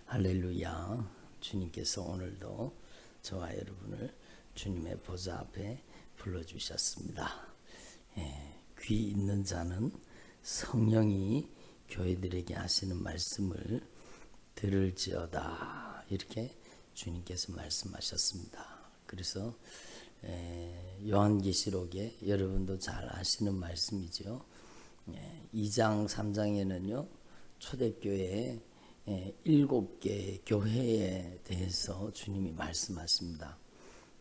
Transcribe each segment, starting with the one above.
할렐루야. 주님께서 오늘도 저와 여러분을 주님의 보좌 앞에 불러주셨습니다. 귀 있는 자는 성령이 교회들에게 하시는 말씀을 들을지어다, 이렇게 주님께서 말씀하셨습니다. 그래서 요한계시록에 여러분도 잘 아시는 말씀이죠. 2장 3장에는요 초대교회의 7개 교회에 대해서 주님이 말씀하십니다.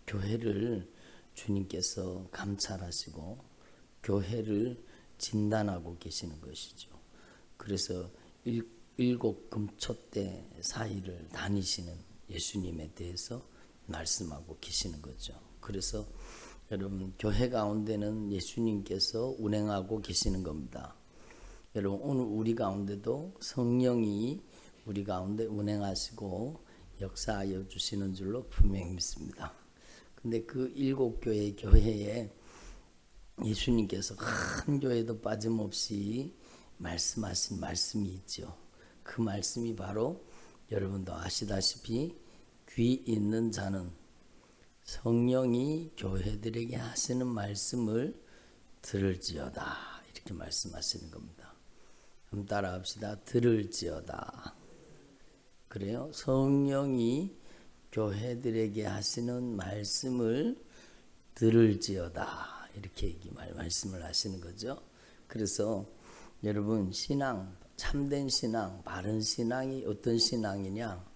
교회를 주님께서 감찰하시고 교회를 진단하고 계시는 것이죠. 그래서 7 금초대 사이를 다니시는 예수님에 대해서 말씀하고 계시는 거죠. 그래서 여러분, 교회 가운데는 예수님께서 운행하고 계시는 겁니다. 여러분, 오늘 우리 가운데도 성령이 우리 가운데 운행하시고 역사하여 주시는 줄로 분명히 믿습니다. 근데 그 7교회 교회에 예수님께서 한 교회도 빠짐없이 말씀하신 말씀이 있죠. 그 말씀이 바로 여러분도 아시다시피 귀 있는 자는 성령이 교회들에게 하시는 말씀을 들을지어다, 이렇게 말씀하시는 겁니다. 한번 따라합시다. 들을지어다. 그래요. 성령이 교회들에게 하시는 말씀을 들을지어다, 이렇게 말씀을 하시는 거죠. 그래서 여러분, 신앙, 참된 신앙, 바른 신앙이 어떤 신앙이냐?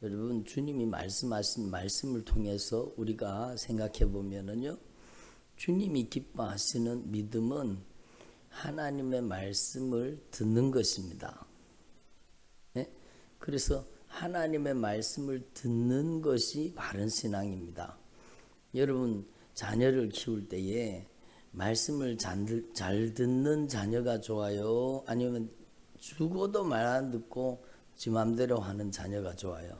여러분, 주님이 말씀하신 말씀을 통해서 우리가 생각해 보면은요, 주님이 기뻐하시는 믿음은 하나님의 말씀을 듣는 것입니다. 네? 그래서 하나님의 말씀을 듣는 것이 바른 신앙입니다. 여러분, 자녀를 키울 때에 말씀을 잘 듣는 자녀가 좋아요? 아니면 죽어도 말 안 듣고 지 맘대로 하는 자녀가 좋아요?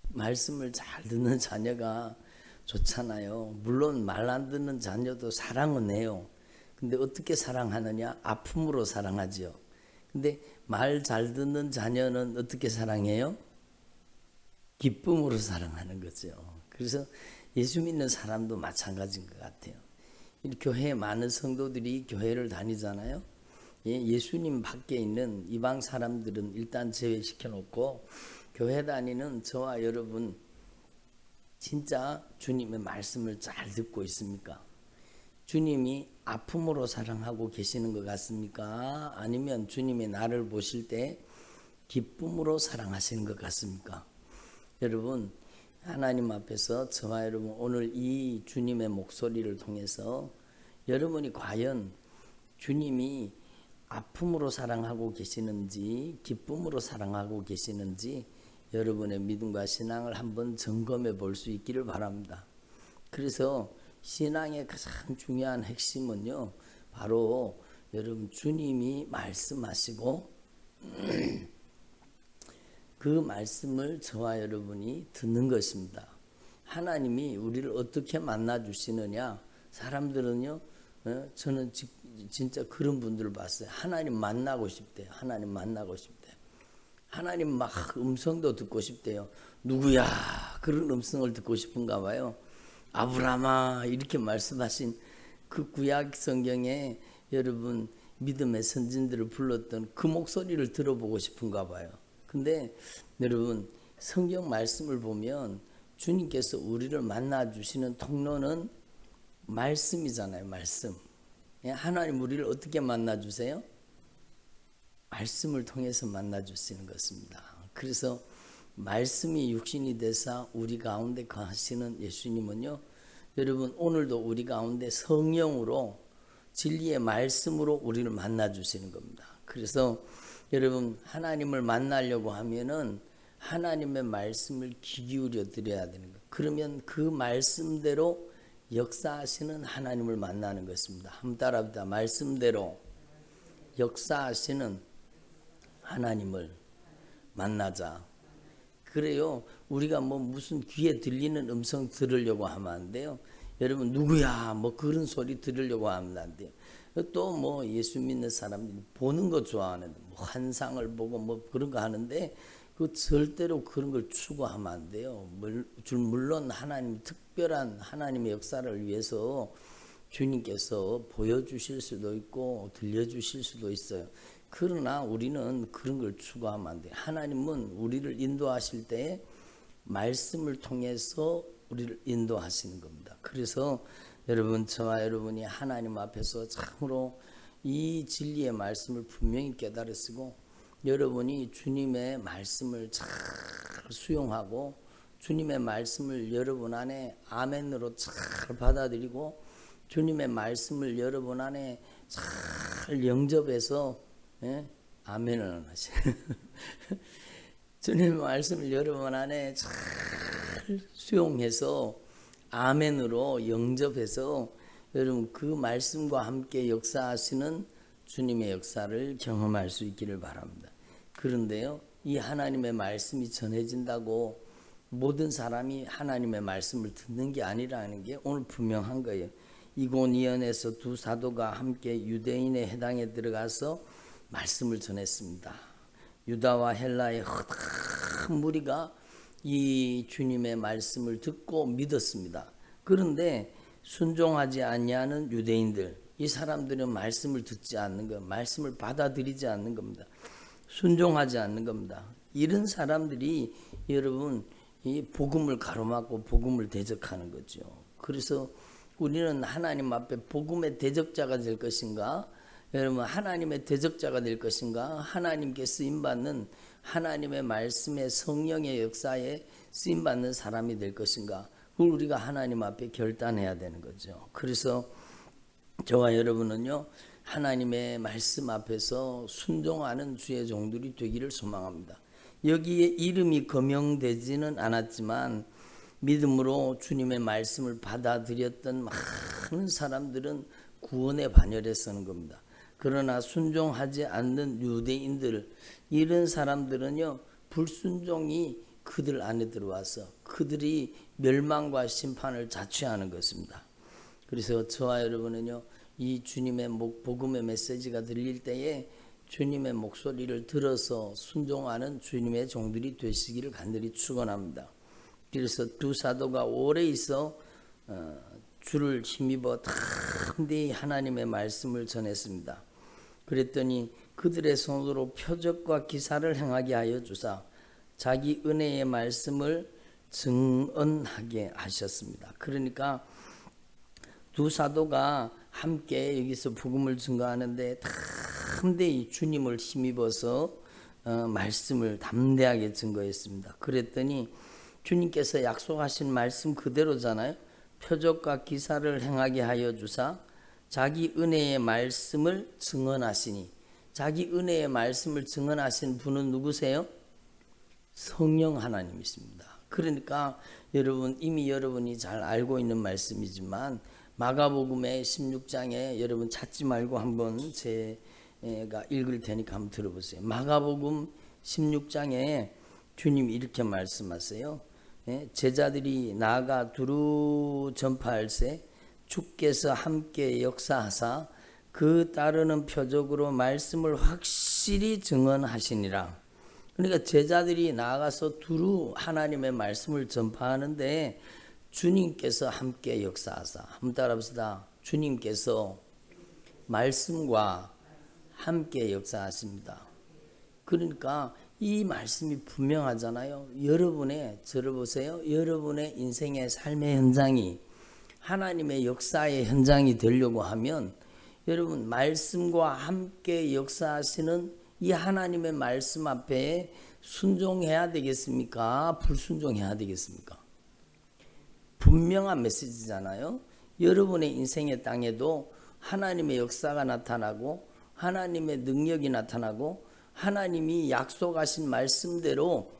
말씀을 잘 듣는 자녀가 좋잖아요. 물론 말 안 듣는 자녀도 사랑은 해요. 근데 어떻게 사랑하느냐? 아픔으로 사랑하죠. 근데 말 잘 듣는 자녀는 어떻게 사랑해요? 기쁨으로 사랑하는 거죠. 그래서 예수 믿는 사람도 마찬가지인 것 같아요. 교회에 많은 성도들이 교회를 다니잖아요. 예수님 밖에 있는 이방 사람들은 일단 제외시켜 놓고 교회 다니는 저와 여러분, 진짜 주님의 말씀을 잘 듣고 있습니까? 주님이 아픔으로 사랑하고 계시는 것 같습니까? 아니면 주님이 나를 보실 때 기쁨으로 사랑하시는 것 같습니까? 여러분, 하나님 앞에서 저와 여러분, 오늘 이 주님의 목소리를 통해서 여러분이 과연 주님이 아픔으로 사랑하고 계시는지 기쁨으로 사랑하고 계시는지 여러분의 믿음과 신앙을 한번 점검해 볼 수 있기를 바랍니다. 그래서 신앙의 가장 중요한 핵심은요, 바로 여러분, 주님이 말씀하시고 그 말씀을 저와 여러분이 듣는 것입니다. 하나님이 우리를 어떻게 만나 주시느냐? 사람들은요, 저는 진짜 그런 분들을 봤어요. 하나님 만나고 싶대요. 하나님 만나고 싶대요. 하나님 막 음성도 듣고 싶대요. 누구야? 그런 음성을 듣고 싶은가 봐요. 아브라함아, 이렇게 말씀하신 그 구약 성경에 여러분, 믿음의 선진들을 불렀던 그 목소리를 들어보고 싶은가 봐요. 근데 여러분, 성경 말씀을 보면 주님께서 우리를 만나 주시는 통로는 말씀이잖아요. 말씀. 하나님 우리를 어떻게 만나 주세요? 말씀을 통해서 만나 주시는 것입니다. 그래서 말씀이 육신이 되사 우리 가운데 거하시는 예수님은요, 여러분, 오늘도 우리 가운데 성령으로 진리의 말씀으로 우리를 만나 주시는 겁니다. 그래서 여러분, 하나님을 만나려고 하면은 하나님의 말씀을 귀 기울여 드려야 되는 거예요. 그러면 그 말씀대로 역사하시는 하나님을 만나는 것입니다. 한번 따라합니다. 말씀대로 역사하시는 하나님을 만나자. 그래요. 우리가 뭐 무슨 귀에 들리는 음성 들으려고 하면 안 돼요. 여러분, 누구야? 뭐 그런 소리 들으려고 하면 안 돼요. 또 뭐 예수 믿는 사람들이 보는 거 좋아하는데 뭐 환상을 보고 뭐 그런 거 하는데 그 절대로 그런 걸 추구하면 안 돼요. 물론 하나님 특별한 하나님의 역사를 위해서 주님께서 보여주실 수도 있고 들려주실 수도 있어요. 그러나 우리는 그런 걸 추구하면 안 돼요. 하나님은 우리를 인도하실 때 말씀을 통해서 우리를 인도하시는 겁니다. 그래서 여러분, 저와 여러분이 하나님 앞에서 참으로 이 진리의 말씀을 분명히 깨달으시고 여러분이 주님의 말씀을 잘 수용하고 주님의 말씀을 여러분 안에 아멘으로 잘 받아들이고 주님의 말씀을 여러분 안에 잘 영접해서 아멘을 하세요. 주님의 말씀을 여러분 안에 잘 수용해서 아멘으로 영접해서 여러분 그 말씀과 함께 역사하시는 주님의 역사를 경험할 수 있기를 바랍니다. 그런데요, 이 하나님의 말씀이 전해진다고 모든 사람이 하나님의 말씀을 듣는 게 아니라는 게 오늘 분명한 거예요. 이고니온에서 두 사도가 함께 유대인의 회당에 들어가서 말씀을 전했습니다. 유다와 헬라의 큰 무리가 이 주님의 말씀을 듣고 믿었습니다. 그런데 순종하지 아니하는 유대인들, 이 사람들은 말씀을 듣지 않는 것, 말씀을 받아들이지 않는 겁니다. 순종하지 않는 겁니다. 이런 사람들이 여러분 이 복음을 가로막고 복음을 대적하는 거죠. 그래서 우리는 하나님 앞에 복음의 대적자가 될 것인가? 여러분 하나님의 대적자가 될 것인가? 하나님께 쓰임받는 하나님의 말씀의 성령의 역사에 쓰임받는 사람이 될 것인가? 그걸 우리가 하나님 앞에 결단해야 되는 거죠. 그래서 저와 여러분은요, 하나님의 말씀 앞에서 순종하는 주의 종들이 되기를 소망합니다. 여기에 이름이 거명되지는 않았지만 믿음으로 주님의 말씀을 받아들였던 많은 사람들은 구원의 반열에 서는 겁니다. 그러나 순종하지 않는 유대인들, 이런 사람들은요, 불순종이 그들 안에 들어와서 그들이 멸망과 심판을 자취하는 것입니다. 그래서 저와 여러분은요, 이 주님의 복음의 메시지가 들릴 때에 주님의 목소리를 들어서 순종하는 주님의 종들이 되시기를 간절히 축원합니다. 그래서 두 사도가 오래 있어 주를 힘입어 담대히 하나님의 말씀을 전했습니다. 그랬더니 그들의 손으로 표적과 기사를 행하게 하여 주사 자기 은혜의 말씀을 증언하게 하셨습니다. 그러니까 두 사도가 함께 여기서 복음을 증거하는데 담대히 주님을 힘입어서 말씀을 담대하게 증거했습니다. 그랬더니 주님께서 약속하신 말씀 그대로잖아요. 표적과 기사를 행하게 하여 주사 자기 은혜의 말씀을 증언하시니, 자기 은혜의 말씀을 증언하신 분은 누구세요? 성령 하나님이십니다. 그러니까 여러분 이미 여러분이 잘 알고 있는 말씀이지만 마가복음의 16장에 여러분 찾지 말고 한번 제가 읽을 테니까 한번 들어보세요. 마가복음 16장에 주님이 이렇게 말씀하세요. 제자들이 나아가 두루 전파할세 주께서 함께 역사하사 그 따르는 표적으로 말씀을 확실히 증언하시니라. 그러니까 제자들이 나아가서 두루 하나님의 말씀을 전파하는데 주님께서 함께 역사하사, 한번 따라합시다. 주님께서 말씀과 함께 역사하십니다. 그러니까 이 말씀이 분명하잖아요. 여러분의, 저를 보세요. 여러분의 인생의 삶의 현장이 하나님의 역사의 현장이 되려고 하면 여러분 말씀과 함께 역사하시는 이 하나님의 말씀 앞에 순종해야 되겠습니까? 불순종해야 되겠습니까? 분명한 메시지잖아요. 여러분의 인생의 땅에도 하나님의 역사가 나타나고 하나님의 능력이 나타나고 하나님이 약속하신 말씀대로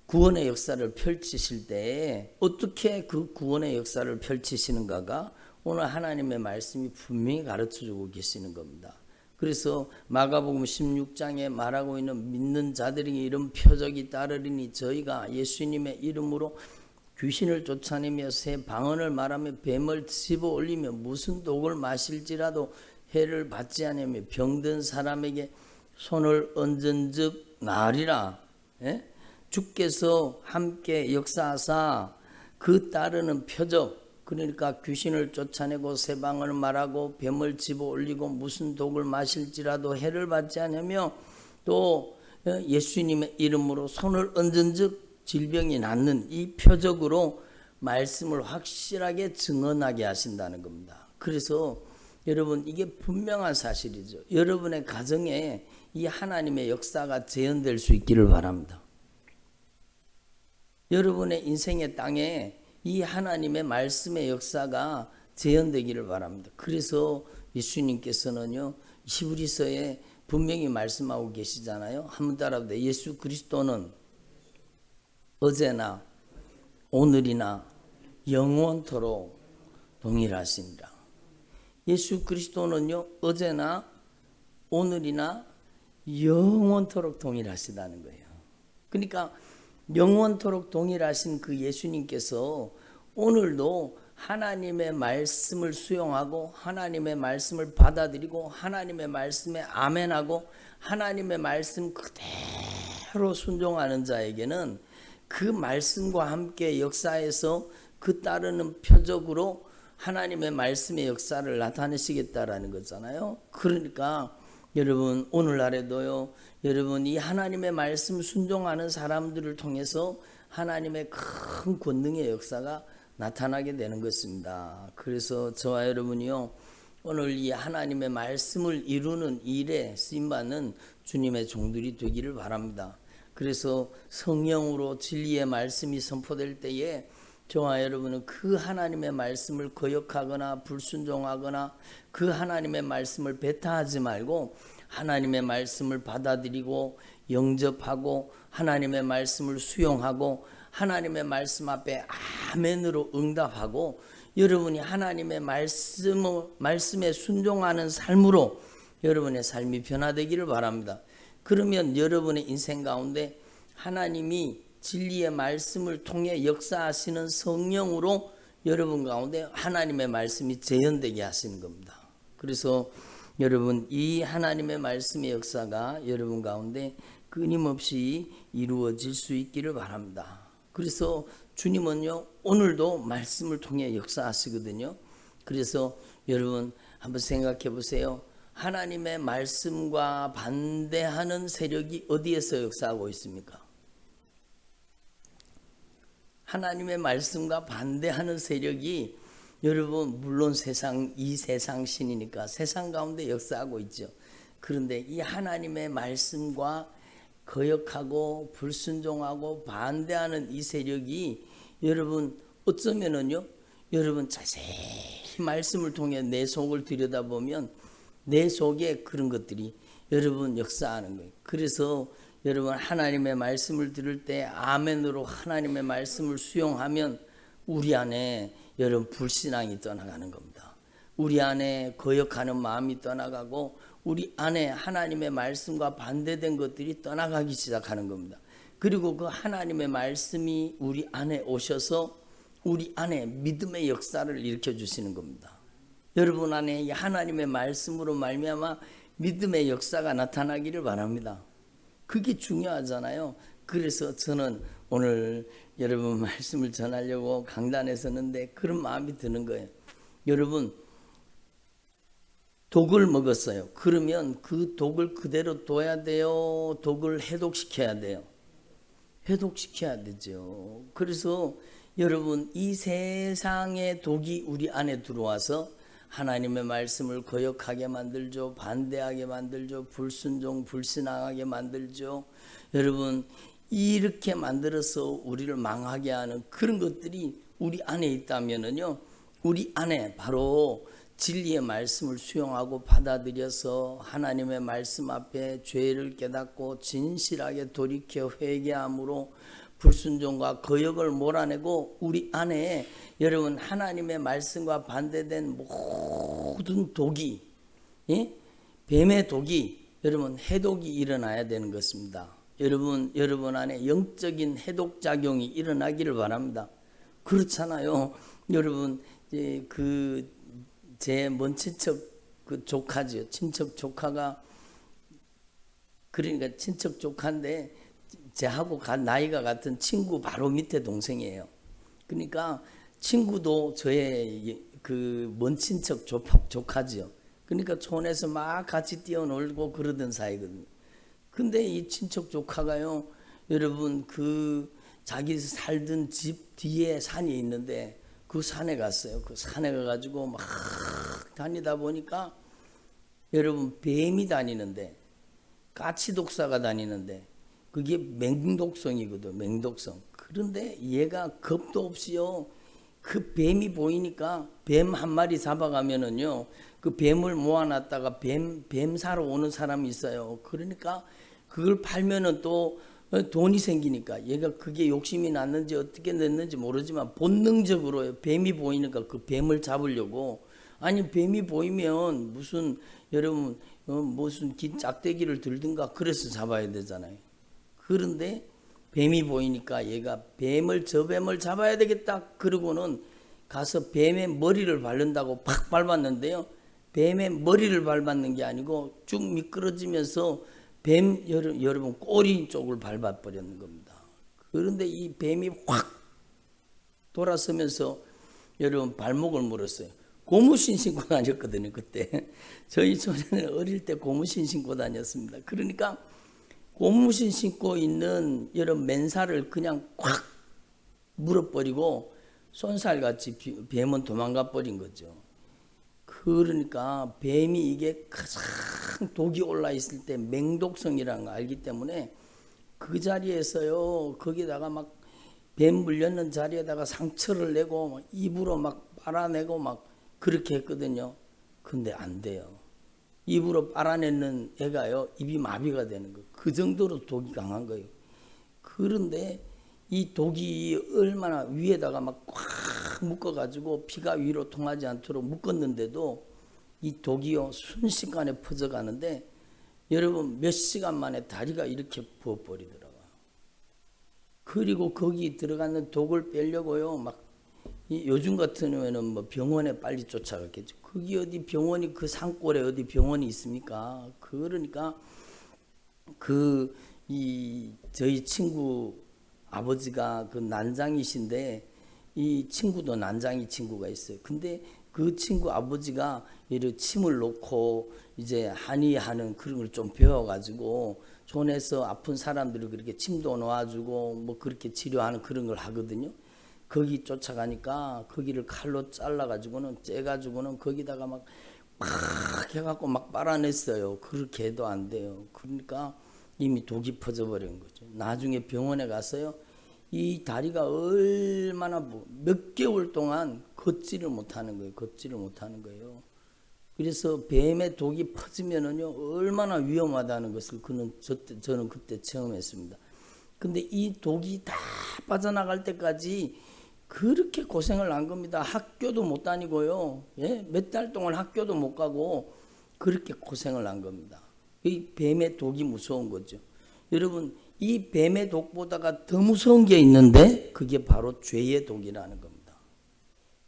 구원의 역사를 펼치실 때 어떻게 그 구원의 역사를 펼치시는가가 오늘 하나님의 말씀이 분명히 가르쳐주고 계시는 겁니다. 그래서 마가복음 16장에 말하고 있는 믿는 자들이 이런 표적이 따르리니 저희가 예수님의 이름으로 귀신을 쫓아내며 새 방언을 말하며 뱀을 씹어 올리며 무슨 독을 마실지라도 해를 받지 않으며 병든 사람에게 손을 얹은즉 나으리라. 예? 주께서 함께 역사하사 그 따르는 표적, 그러니까 귀신을 쫓아내고 새 방언을 말하고 뱀을 집어 올리고 무슨 독을 마실지라도 해를 받지 않으며 또 예수님의 이름으로 손을 얹은즉 질병이 낫는 이 표적으로 말씀을 확실하게 증언하게 하신다는 겁니다. 그래서 여러분, 이게 분명한 사실이죠. 여러분의 가정에 이 하나님의 역사가 재현될 수 있기를 바랍니다. 여러분의 인생의 땅에 이 하나님의 말씀의 역사가 재현되기를 바랍니다. 그래서 예수님께서는요, 히브리서에 분명히 말씀하고 계시잖아요. 한번 따라합니다. 예수 그리스도는 어제나 오늘이나 영원토록 동일하시니라. 예수 그리스도는요, 어제나 오늘이나 영원토록 동일하시다는 거예요. 그러니까 영원토록 동일하신 그 예수님께서 오늘도 하나님의 말씀을 수용하고 하나님의 말씀을 받아들이고 하나님의 말씀에 아멘하고 하나님의 말씀 그대로 순종하는 자에게는 그 말씀과 함께 역사에서 그 따르는 표적으로 하나님의 말씀의 역사를 나타내시겠다라는 거잖아요. 그러니까 여러분, 오늘날에도요, 여러분 이 하나님의 말씀 순종하는 사람들을 통해서 하나님의 큰 권능의 역사가 나타나게 되는 것입니다. 그래서 저와 여러분이요, 오늘 이 하나님의 말씀을 이루는 일에 쓰임받는 주님의 종들이 되기를 바랍니다. 그래서 성령으로 진리의 말씀이 선포될 때에 저와 여러분은 그 하나님의 말씀을 거역하거나 불순종하거나 그 하나님의 말씀을 배타하지 말고 하나님의 말씀을 받아들이고 영접하고 하나님의 말씀을 수용하고 하나님의 말씀 앞에 아멘으로 응답하고 여러분이 하나님의 말씀에 순종하는 삶으로 여러분의 삶이 변화되기를 바랍니다. 그러면 여러분의 인생 가운데 하나님이 진리의 말씀을 통해 역사하시는 성령으로 여러분 가운데 하나님의 말씀이 재현되게 하시는 겁니다. 그래서 여러분, 이 하나님의 말씀의 역사가 여러분 가운데 끊임없이 이루어질 수 있기를 바랍니다. 그래서 주님은요, 오늘도 말씀을 통해 역사하시거든요. 그래서 여러분 한번 생각해 보세요. 하나님의 말씀과 반대하는 세력이 어디에서 역사하고 있습니까? 하나님의 말씀과 반대하는 세력이 여러분, 물론 이 세상 신이니까 세상 가운데 역사하고 있죠. 그런데 이 하나님의 말씀과 거역하고 불순종하고 반대하는 이 세력이 여러분 어쩌면은요, 여러분 자세히 말씀을 통해 내 속을 들여다보면 내 속에 그런 것들이 여러분 역사하는 거예요. 그래서 여러분 하나님의 말씀을 들을 때 아멘으로 하나님의 말씀을 수용하면 우리 안에 여러분 불신앙이 떠나가는 겁니다. 우리 안에 거역하는 마음이 떠나가고 우리 안에 하나님의 말씀과 반대된 것들이 떠나가기 시작하는 겁니다. 그리고 그 하나님의 말씀이 우리 안에 오셔서 우리 안에 믿음의 역사를 일으켜 주시는 겁니다. 여러분 안에 하나님의 말씀으로 말미암아 믿음의 역사가 나타나기를 바랍니다. 그게 중요하잖아요. 그래서 저는 오늘 여러분 말씀을 전하려고 강단에 섰는데 그런 마음이 드는 거예요. 여러분, 독을 먹었어요. 그러면 그 독을 그대로 둬야 돼요? 독을 해독시켜야 돼요? 해독시켜야 되죠. 그래서 여러분, 이 세상의 독이 우리 안에 들어와서 하나님의 말씀을 거역하게 만들죠. 반대하게 만들죠. 불순종, 불신앙하게 만들죠. 여러분, 이렇게 만들어서 우리를 망하게 하는 그런 것들이 우리 안에 있다면은요, 우리 안에 바로 진리의 말씀을 수용하고 받아들여서 하나님의 말씀 앞에 죄를 깨닫고 진실하게 돌이켜 회개함으로 불순종과 거역을 몰아내고 우리 안에 여러분 하나님의 말씀과 반대된 모든 독이, 뱀의 독이 여러분 해독이 일어나야 되는 것입니다. 여러분 안에 영적인 해독작용이 일어나기를 바랍니다. 그렇잖아요. 여러분, 제 먼 친척 그 조카죠. 친척 조카가, 그러니까 친척 조카인데 제하고 나이가 같은 친구 바로 밑에 동생이에요. 그러니까 친구도 저의 그 먼 친척 조카죠. 그러니까 촌에서 막 같이 뛰어놀고 그러던 사이거든요. 근데 이 친척 조카가요, 여러분, 자기 살던 집 뒤에 산이 있는데 그 산에 갔어요. 그 산에 가가지고 막 다니다 보니까 여러분, 뱀이 다니는데, 까치독사가 다니는데, 그게 맹독성이거든, 맹독성. 그런데 얘가 겁도 없이요, 그 뱀이 보이니까 뱀 한 마리 잡아가면은요, 그 뱀을 모아놨다가 뱀 사러 오는 사람이 있어요. 그러니까 그걸 팔면은 또 돈이 생기니까 얘가 그게 욕심이 났는지 어떻게 됐는지 모르지만 본능적으로 뱀이 보이니까 그 뱀을 잡으려고, 아니 뱀이 보이면 무슨 여러분 무슨 긴 짝대기를 들든가 그래서 잡아야 되잖아요. 그런데 뱀이 보이니까 얘가 저 뱀을 잡아야 되겠다 그러고는 가서 뱀의 머리를 밟는다고 팍 밟았는데요, 뱀의 머리를 밟았는 게 아니고 쭉 미끄러지면서 여러분 꼬리 쪽을 밟아버렸는 겁니다. 그런데 이 뱀이 확 돌아서면서 여러분 발목을 물었어요. 고무신 신고 다녔거든요. 그때 저희 소년은 어릴 때 고무신 신고 다녔습니다. 그러니까 고무신 신고 있는 여러분 맨살을 그냥 콱 물어버리고 쏜살같이 뱀은 도망가 버린 거죠. 그러니까 뱀이 이게 가장 독이 올라 있을 때 맹독성이라는 걸 알기 때문에 그 자리에서요, 거기다가 막 뱀 물렸는 자리에다가 상처를 내고 막 입으로 막 빨아내고 막 그렇게 했거든요. 근데 안 돼요. 입으로 빨아내는 애가요, 입이 마비가 되는 거예요. 그 정도로 독이 강한 거예요. 그런데 이 독이 얼마나 위에다가 막 꽉 묶어가지고 피가 위로 통하지 않도록 묶었는데도 이 독이요, 순식간에 퍼져가는데 여러분 몇 시간 만에 다리가 이렇게 부어버리더라고요. 그리고 거기 들어가는 독을 빼려고요, 막 요즘 같으면은 뭐 병원에 빨리 쫓아갔겠죠. 거기 어디 병원이, 그 산골에 어디 병원이 있습니까? 그러니까 저희 친구 아버지가 그 난장이신데 이 친구도 난장이 친구가 있어요. 근데 그 친구 아버지가 이렇게 침을 놓고 이제 한의하는 그런 걸 좀 배워가지고 촌에서 아픈 사람들을 그렇게 침도 놓아주고 뭐 그렇게 치료하는 그런 걸 하거든요. 거기 쫓아가니까 거기를 칼로 잘라가지고는 째가지고는 거기다가 막 해갖고 막 빨아냈어요. 그렇게 해도 안 돼요. 그러니까 이미 독이 퍼져버린 거죠. 나중에 병원에 가서요, 이 다리가 얼마나 몇 개월 동안 걷지를 못하는 거예요. 걷지를 못하는 거예요. 그래서 뱀의 독이 퍼지면은요, 얼마나 위험하다는 것을 저는 그때 처음 했습니다. 근데 이 독이 다 빠져나갈 때까지 그렇게 고생을 한 겁니다. 학교도 못 다니고요, 예? 몇 달 동안 학교도 못 가고 그렇게 고생을 한 겁니다. 이 뱀의 독이 무서운 거죠. 여러분, 이 뱀의 독보다가 더 무서운 게 있는데 그게 바로 죄의 독이라는 겁니다.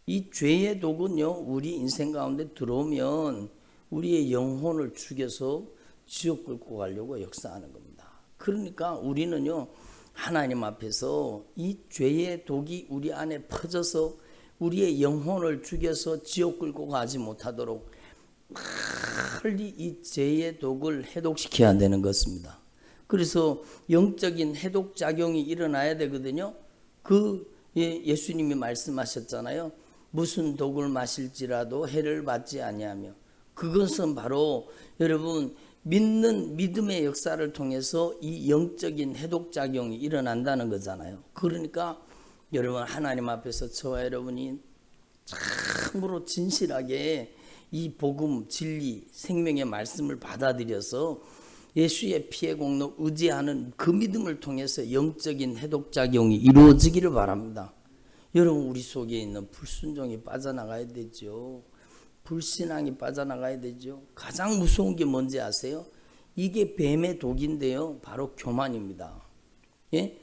이 죄의 독은요, 우리 인생 가운데 들어오면 우리의 영혼을 죽여서 지옥 끌고 가려고 역사하는 겁니다. 그러니까 우리는요, 하나님 앞에서 이 죄의 독이 우리 안에 퍼져서 우리의 영혼을 죽여서 지옥 끌고 가지 못하도록 빨리 이 죄의 독을 해독시켜야 되는 것입니다. 그래서 영적인 해독작용이 일어나야 되거든요. 예수님이 말씀하셨잖아요. 무슨 독을 마실지라도 해를 받지 아니하며. 그것은 바로 여러분 믿는 믿음의 역사를 통해서 이 영적인 해독작용이 일어난다는 거잖아요. 그러니까 여러분, 하나님 앞에서 저와 여러분이 참으로 진실하게 이 복음, 진리, 생명의 말씀을 받아들여서 예수의 피의 공로 의지하는 그 믿음을 통해서 영적인 해독작용이 이루어지기를 바랍니다. 여러분, 우리 속에 있는 불순종이 빠져나가야 되죠. 불신앙이 빠져나가야 되죠. 가장 무서운 게 뭔지 아세요? 이게 뱀의 독인데요, 바로 교만입니다. 예?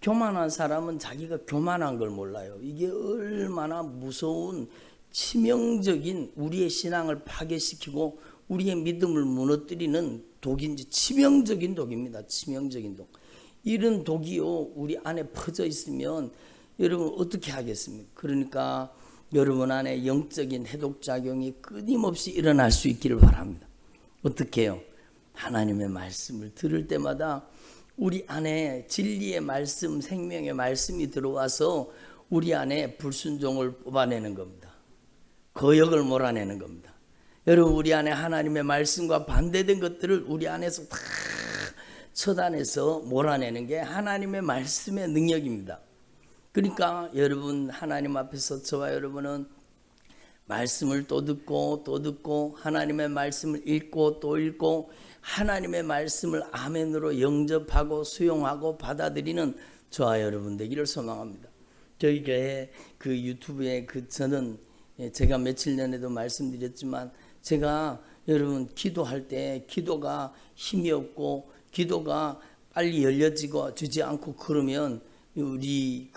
교만한 사람은 자기가 교만한 걸 몰라요. 이게 얼마나 무서운 치명적인 우리의 신앙을 파괴시키고 우리의 믿음을 무너뜨리는 독인지, 치명적인 독입니다. 치명적인 독. 이런 독이요 우리 안에 퍼져 있으면 여러분 어떻게 하겠습니까? 그러니까 여러분 안에 영적인 해독작용이 끊임없이 일어날 수 있기를 바랍니다. 어떻게 해요? 하나님의 말씀을 들을 때마다 우리 안에 진리의 말씀, 생명의 말씀이 들어와서 우리 안에 불순종을 뽑아내는 겁니다. 거역을 몰아내는 겁니다. 여러분 우리 안에 하나님의 말씀과 반대된 것들을 우리 안에서 다 처단해서 몰아내는 게 하나님의 말씀의 능력입니다. 그러니까 여러분 하나님 앞에서 저와 여러분은 말씀을 또 듣고 또 듣고 하나님의 말씀을 읽고 또 읽고 하나님의 말씀을 아멘으로 영접하고 수용하고 받아들이는 저와 여러분 되기를 소망합니다. 저희 교회 그 유튜브에 저는 제가 며칠 전에도 말씀드렸지만 제가 여러분 기도할 때 기도가 힘이 없고 기도가 빨리 열려지고 주지 않고 그러면 우리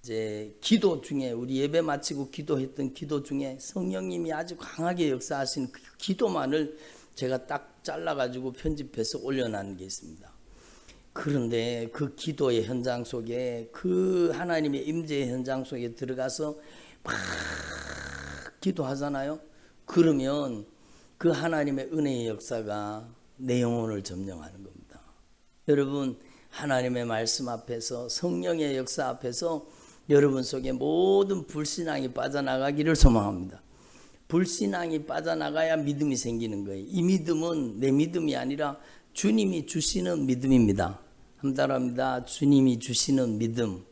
이제 기도 중에 우리 예배 마치고 기도했던 기도 중에 성령님이 아주 강하게 역사하신 그 기도만을 제가 딱 잘라가지고 편집해서 올려놓은 게 있습니다. 그런데 그 기도의 현장 속에 그 하나님의 임재의 현장 속에 들어가서 막 기도하잖아요. 그러면 그 하나님의 은혜의 역사가 내 영혼을 점령하는 겁니다. 여러분 하나님의 말씀 앞에서 성령의 역사 앞에서 여러분 속에 모든 불신앙이 빠져나가기를 소망합니다. 불신앙이 빠져나가야 믿음이 생기는 거예요. 이 믿음은 내 믿음이 아니라 주님이 주시는 믿음입니다. 함따라합니다. 주님이 주시는 믿음.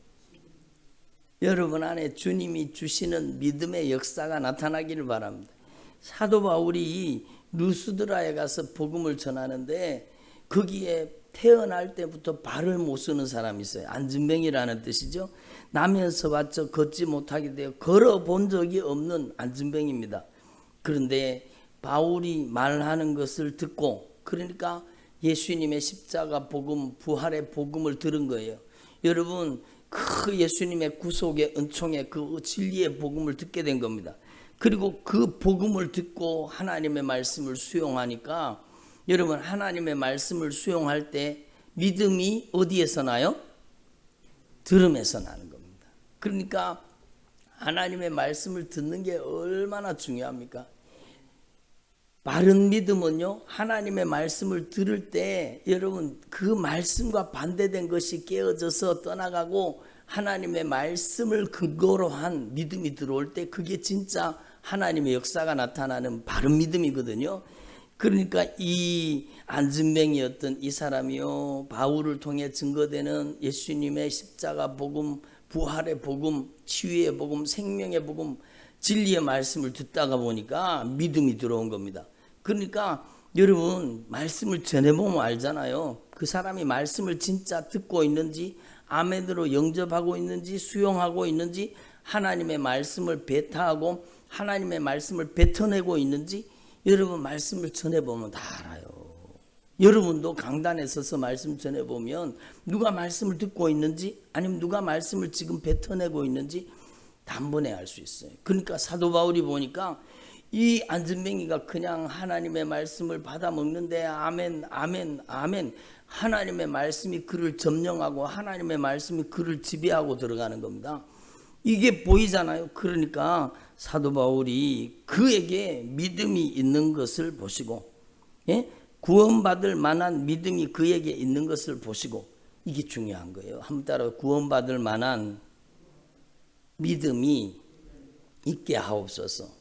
여러분 안에 주님이 주시는 믿음의 역사가 나타나기를 바랍니다. 사도 바울이 루스드라에 가서 복음을 전하는데 거기에 태어날 때부터 발을 못 쓰는 사람이 있어요. 안진뱅이라는 뜻이죠. 나면서 봤죠. 걷지 못하게 되어 걸어본 적이 없는 안진뱅이입니다. 그런데 바울이 말하는 것을 듣고 그러니까 예수님의 십자가 복음, 부활의 복음을 들은 거예요. 여러분 그 예수님의 구속의 은총의 그 진리의 복음을 듣게 된 겁니다. 그리고 그 복음을 듣고 하나님의 말씀을 수용하니까 여러분 하나님의 말씀을 수용할 때 믿음이 어디에서 나요? 들음에서 나는 겁니다. 그러니까 하나님의 말씀을 듣는 게 얼마나 중요합니까? 바른 믿음은요 하나님의 말씀을 들을 때 여러분 그 말씀과 반대된 것이 깨어져서 떠나가고 하나님의 말씀을 근거로 한 믿음이 들어올 때 그게 진짜 하나님의 역사가 나타나는 바른 믿음이거든요. 그러니까 이 안진뱅이였던 이 사람이요 바울을 통해 증거되는 예수님의 십자가 복음, 부활의 복음, 치유의 복음, 생명의 복음, 진리의 말씀을 듣다가 보니까 믿음이 들어온 겁니다. 그러니까 여러분 말씀을 전해보면 알잖아요. 그 사람이 말씀을 진짜 듣고 있는지 아멘으로 영접하고 있는지 수용하고 있는지 하나님의 말씀을 배타하고 하나님의 말씀을 뱉어내고 있는지 여러분 말씀을 전해보면 다 알아요. 여러분도 강단에 서서 말씀 전해보면 누가 말씀을 듣고 있는지 아니면 누가 말씀을 지금 뱉어내고 있는지 단번에 알 수 있어요. 그러니까 사도 바울이 보니까 이 안진뱅이가 그냥 하나님의 말씀을 받아 먹는데 아멘 아멘 아멘 하나님의 말씀이 그를 점령하고 하나님의 말씀이 그를 지배하고 들어가는 겁니다. 이게 보이잖아요. 그러니까 사도 바울이 그에게 믿음이 있는 것을 보시고 구원받을 만한 믿음이 그에게 있는 것을 보시고 이게 중요한 거예요. 한번 따라 구원받을 만한 믿음이 있게 하옵소서.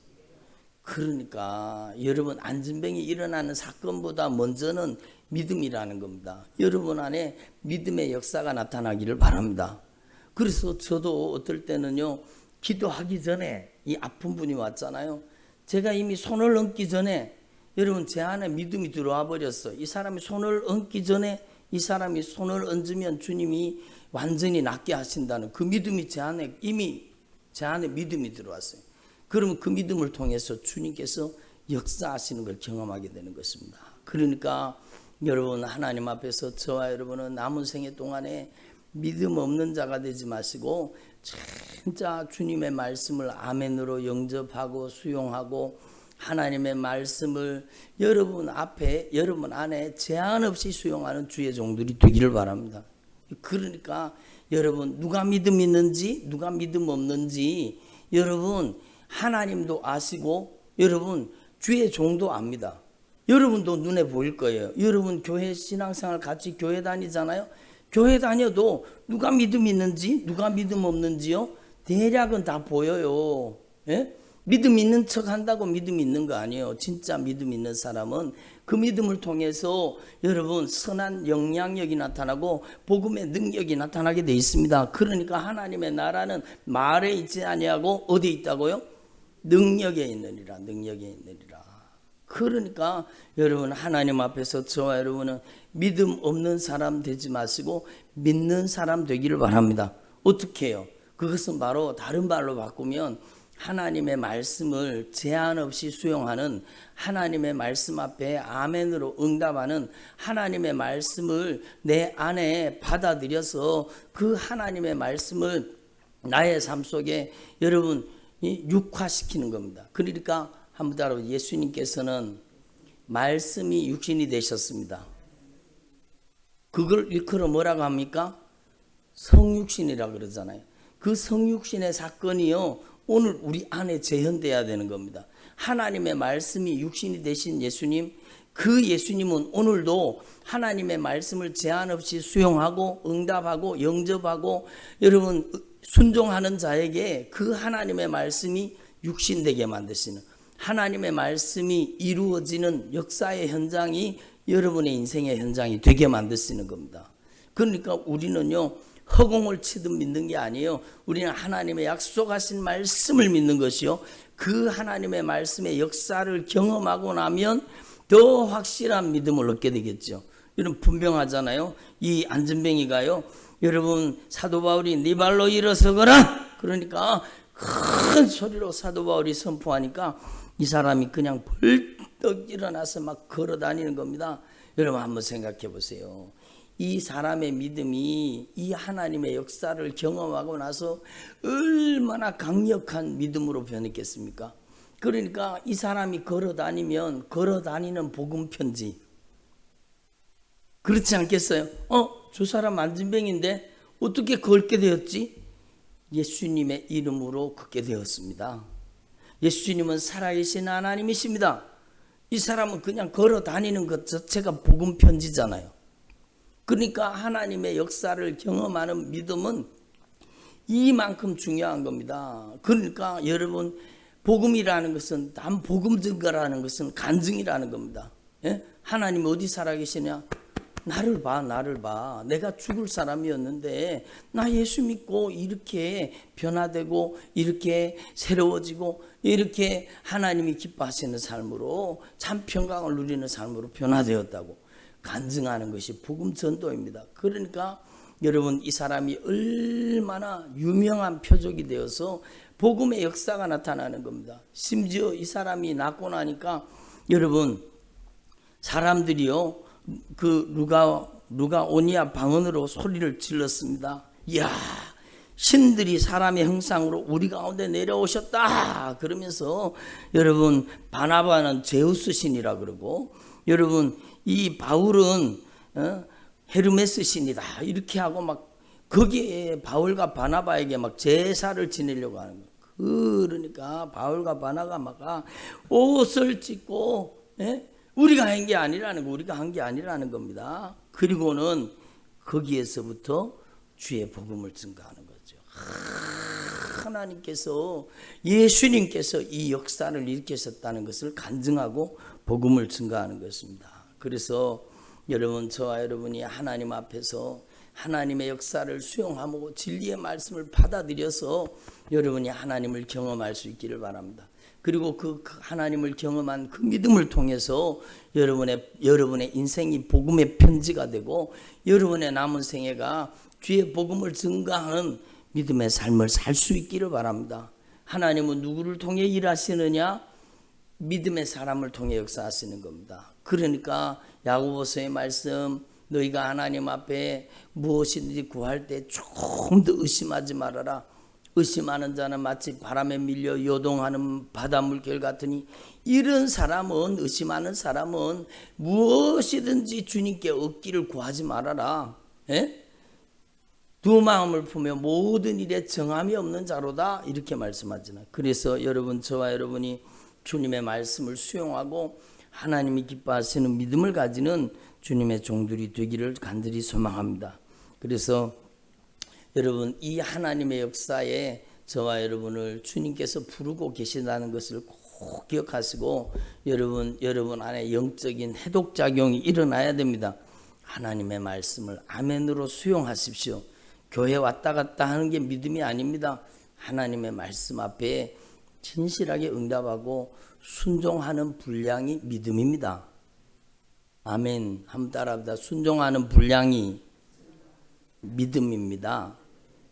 그러니까 여러분 안진뱅이 일어나는 사건보다 먼저는 믿음이라는 겁니다. 여러분 안에 믿음의 역사가 나타나기를 바랍니다. 그래서 저도 어떨 때는요 기도하기 전에 이 아픈 분이 왔잖아요. 제가 이미 손을 얹기 전에 여러분 제 안에 믿음이 들어와 버렸어. 이 사람이 손을 얹기 전에 이 사람이 손을 얹으면 주님이 완전히 낫게 하신다는 그 믿음이 제 안에 이미 제 안에 믿음이 들어왔어요. 그러면 그 믿음을 통해서 주님께서 역사하시는 걸 경험하게 되는 것입니다. 그러니까 여러분 하나님 앞에서 저와 여러분은 남은 생애 동안에 믿음 없는 자가 되지 마시고 진짜 주님의 말씀을 아멘으로 영접하고 수용하고 하나님의 말씀을 여러분 앞에 여러분 안에 제한 없이 수용하는 주의 종들이 되기를 바랍니다. 그러니까 여러분 누가 믿음 있는지 누가 믿음 없는지 여러분 하나님도 아시고 여러분 주의 종도 압니다. 여러분도 눈에 보일 거예요. 여러분 교회 신앙생활 같이 교회 다니잖아요. 교회 다녀도 누가 믿음 있는지 누가 믿음 없는지요 대략은 다 보여요. 예? 믿음 있는 척 한다고 믿음 있는 거 아니에요. 진짜 믿음 있는 사람은 그 믿음을 통해서 여러분 선한 영향력이 나타나고 복음의 능력이 나타나게 돼 있습니다. 그러니까 하나님의 나라는 말에 있지 아니하고 어디 있다고요? 능력에 있느니라. 능력에 있느니라. 그러니까 여러분 하나님 앞에서 저와 여러분은 믿음 없는 사람 되지 마시고 믿는 사람 되기를 바랍니다. 어떻게 해요? 그것은 바로 다른 말로 바꾸면 하나님의 말씀을 제한 없이 수용하는 하나님의 말씀 앞에 아멘으로 응답하는 하나님의 말씀을 내 안에 받아들여서 그 하나님의 말씀을 나의 삶 속에 여러분 육화시키는 겁니다. 그러니까 한번 따라 예수님께서는 말씀이 육신이 되셨습니다. 그걸 일컬어 뭐라고 합니까? 성육신이라고 그러잖아요. 그 성육신의 사건이요 오늘 우리 안에 재현돼야 되는 겁니다. 하나님의 말씀이 육신이 되신 예수님, 그 예수님은 오늘도 하나님의 말씀을 제한 없이 수용하고 응답하고 영접하고 여러분 순종하는 자에게 그 하나님의 말씀이 육신되게 만드시는 하나님의 말씀이 이루어지는 역사의 현장이 여러분의 인생의 현장이 되게 만드시는 겁니다. 그러니까 우리는요 허공을 치듯 믿는 게 아니에요. 우리는 하나님의 약속하신 말씀을 믿는 것이요 그 하나님의 말씀의 역사를 경험하고 나면 더 확실한 믿음을 얻게 되겠죠. 여러분 분명하잖아요. 이 안전뱅이가요 여러분 사도 바울이 네 발로 일어서거라 그러니까 큰 소리로 사도 바울이 선포하니까 이 사람이 그냥 벌떡 일어나서 막 걸어 다니는 겁니다. 여러분 한번 생각해 보세요. 이 사람의 믿음이 이 하나님의 역사를 경험하고 나서 얼마나 강력한 믿음으로 변했겠습니까? 그러니까 이 사람이 걸어 다니면 걸어 다니는 복음 편지 그렇지 않겠어요? 저 사람 안진뱅인데 어떻게 걷게 되었지? 예수님의 이름으로 걷게 되었습니다. 예수님은 살아계신 하나님이십니다. 이 사람은 그냥 걸어 다니는 것 자체가 복음 편지잖아요. 그러니까 하나님의 역사를 경험하는 믿음은 이만큼 중요한 겁니다. 그러니까 여러분 복음이라는 것은 단 복음 증거라는 것은 간증이라는 겁니다. 예? 하나님 어디 살아계시냐? 나를 봐, 나를 봐. 내가 죽을 사람이었는데 나 예수 믿고 이렇게 변화되고 이렇게 새로워지고 이렇게 하나님이 기뻐하시는 삶으로 참 평강을 누리는 삶으로 변화되었다고 간증하는 것이 복음 전도입니다. 그러니까 여러분 이 사람이 얼마나 유명한 표적이 되어서 복음의 역사가 나타나는 겁니다. 심지어 이 사람이 낫고 나니까 여러분 사람들이요 그 루가오니아 방언으로 소리를 질렀습니다. 이야 신들이 사람의 형상으로 우리 가운데 내려오셨다 그러면서 여러분 바나바는 제우스 신이라 그러고 여러분 이 바울은 헤르메스 신이다 이렇게 하고 막 거기에 바울과 바나바에게 막 제사를 지내려고 하는 거예요. 그러니까 바울과 바나가 막 옷을 찢고 우리가 한 게 아니라는 거, 우리가 한 게 아니라는 겁니다. 그리고는 거기에서부터 주의 복음을 증거하는 거죠. 하나님께서 예수님께서 이 역사를 일으키셨다는 것을 간증하고 복음을 증거하는 것입니다. 그래서 여러분 저와 여러분이 하나님 앞에서 하나님의 역사를 수용하고 진리의 말씀을 받아들여서 여러분이 하나님을 경험할 수 있기를 바랍니다. 그리고 그 하나님을 경험한 그 믿음을 통해서 여러분의 인생이 복음의 편지가 되고 여러분의 남은 생애가 주의 복음을 증거하는 믿음의 삶을 살 수 있기를 바랍니다. 하나님은 누구를 통해 일하시느냐? 믿음의 사람을 통해 역사하시는 겁니다. 그러니까 야고보서의 말씀, 너희가 하나님 앞에 무엇이든지 구할 때 조금 더 의심하지 말아라. 의심하는 자는 마치 바람에 밀려 요동하는 바닷물결 같으니, 이런 사람은, 의심하는 사람은 무엇이든지 주님께 얻기를 구하지 말아라. 예? 두 마음을 품며 모든 일에 정함이 없는 자로다, 이렇게 말씀하잖아요. 그래서 여러분, 저와 여러분이 주님의 말씀을 수용하고 하나님이 기뻐하시는 믿음을 가지는 주님의 종들이 되기를 간절히 소망합니다. 그래서 여러분, 이 하나님의 역사에 저와 여러분을 주님께서 부르고 계신다는 것을 꼭 기억하시고, 여러분 안에 영적인 해독작용이 일어나야 됩니다. 하나님의 말씀을 아멘으로 수용하십시오. 교회 왔다 갔다 하는 게 믿음이 아닙니다. 하나님의 말씀 앞에 진실하게 응답하고 순종하는 분량이 믿음입니다. 아멘. 한번 따라합니다. 순종하는 분량이 믿음입니다.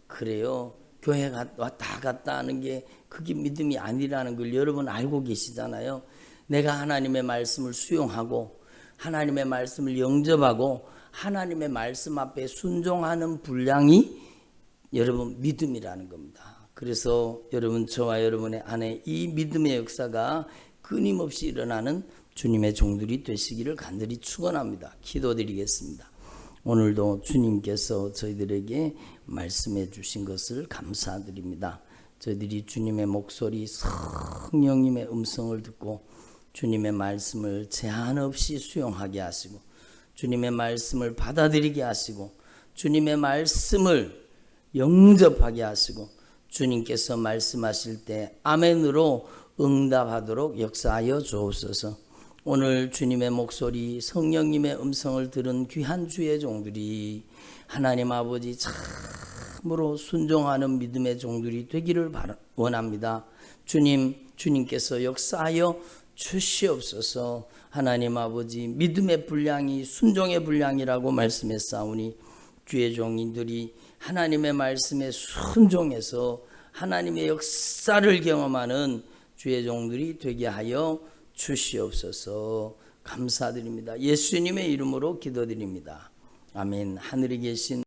그래요. 교회 왔다 갔다 하는 게 그게 믿음이 아니라는 걸 여러분 알고 계시잖아요. 내가 하나님의 말씀을 수용하고 하나님의 말씀을 영접하고 하나님의 말씀 앞에 순종하는 분량이 여러분 믿음이라는 겁니다. 그래서 여러분, 저와 여러분의 안에 이 믿음의 역사가 끊임없이 일어나는 주님의 종들이 되시기를 간절히 축원합니다. 기도드리겠습니다. 오늘도 주님께서 저희들에게 말씀해 주신 것을 감사드립니다. 저희들이 주님의 목소리, 성령님의 음성을 듣고 주님의 말씀을 제한 없이 수용하게 하시고, 주님의 말씀을 받아들이게 하시고, 주님의 말씀을 영접하게 하시고, 주님께서 말씀하실 때 아멘으로 응답하도록 역사하여 주옵소서. 오늘 주님의 목소리, 성령님의 음성을 들은 귀한 주의 종들이 하나님 아버지 참으로 순종하는 믿음의 종들이 되기를 원합니다. 주님께서 역사하여 주시옵소서. 하나님 아버지, 믿음의 분량이 순종의 분량이라고 말씀했사오니 주의 종인들이 하나님의 말씀에 순종해서 하나님의 역사를 경험하는 주의 종들이 되게 하여 주시옵소서. 감사드립니다. 예수님의 이름으로 기도드립니다. 아멘. 하늘에 계신